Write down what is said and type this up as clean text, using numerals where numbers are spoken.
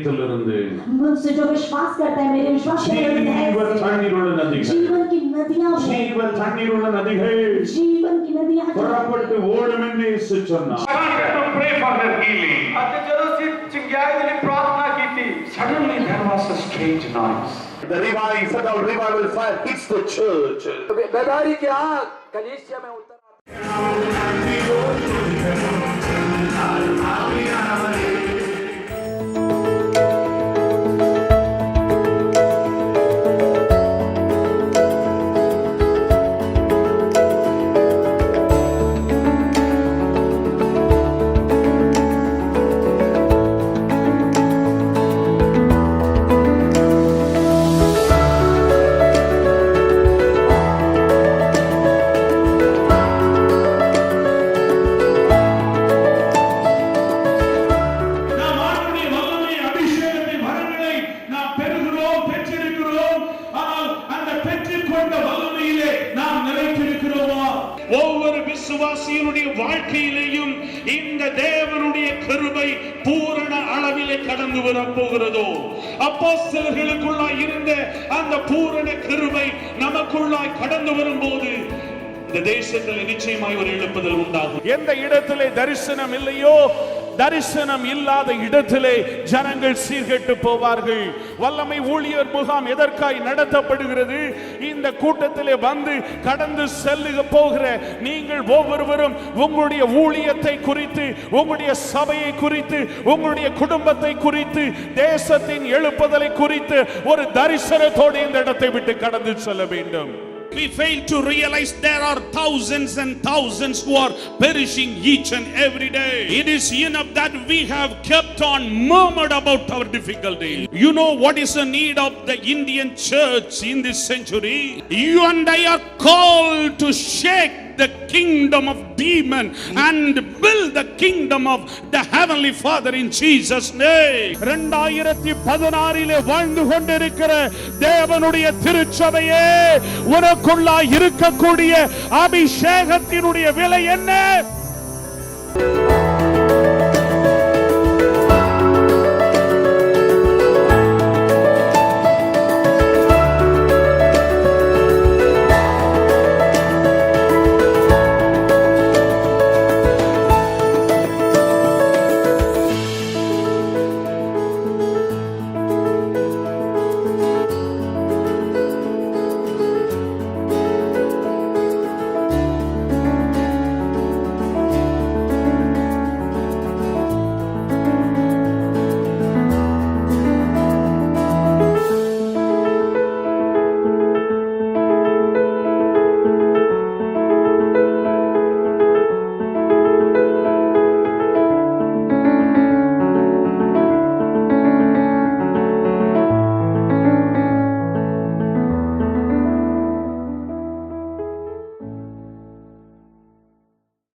இதயத்திலிருந்து मुझसे जो विश्वास करता है मेरे विश्वास के ஜீவ தண்ணீருள்ள நதிகள் जीवन की नदियां ஜீவ தண்ணீருள்ள நதிகள் जीवन की नदियां புறப்பட்டு ஓடும் என்று இயேசு சொன்னார். to pray for their healing. ਅਤੇ ਜਦੋਂ ਅਸੀਂ ਚੰਗਿਆਈ ਦੇ ਲਈ ਪ੍ਰਾਰਥਨਾ ਕੀਤੀ Suddenly there was a strange noise. The revival fire hits the church. बेदारी की आग कलीसिया में उतर ஒவ்வொரு விசுவாசியினுடைய வாழ்க்கையிலேயும் இந்த தேவனுடைய கிருபை பூரண அளவிலே கடந்து வர போகிறதோ அப்போஸ்தலர்களுக்குள்ளாய் இருந்த அந்த பூரண கிருபை நமக்குள்ளாய் கடந்து வரும்போது இந்த தேசத்தில் நிச்சயமாய் ஒரு எழுப்புதல் உண்டாகும். எந்த இடத்திலே தரிசனம் இல்லையோ தரிசனம் இல்லாத இடத்திலே ஜனங்கள் சீர்கெட்டு போவார்கள். வல்லமை ஊழியர் முகாம் எதற்காய் நடத்தப்படுகிறது? இந்த கூட்டத்திலே வந்து கடந்து செல்லுக போகிற நீங்கள் ஒவ்வொருவரும் உங்களுடைய ஊழியத்தை குறித்து, உங்களுடைய சபையை குறித்து, உங்களுடைய குடும்பத்தை குறித்து, தேசத்தின் எழுப்புதலை குறித்து ஒரு தரிசனத்தோடு இந்த இடத்தை விட்டு கடந்து செல்ல வேண்டும். We fail to realize there are thousands and thousands who are perishing each and every day. It is enough that we have kept on murmured about our difficulty. You know what is the need of the Indian church in this century? You and I are called to shake the kingdom of demon and build the kingdom of the heavenly Father in Jesus name. 2016 வாழ்ந்து கொண்டிருக்கிற தேவனுடைய திருச்சபையே, உனக்குள்ளாய் இருக்கக்கூடிய அபிஷேகத்தினுடைய விலை என்ன?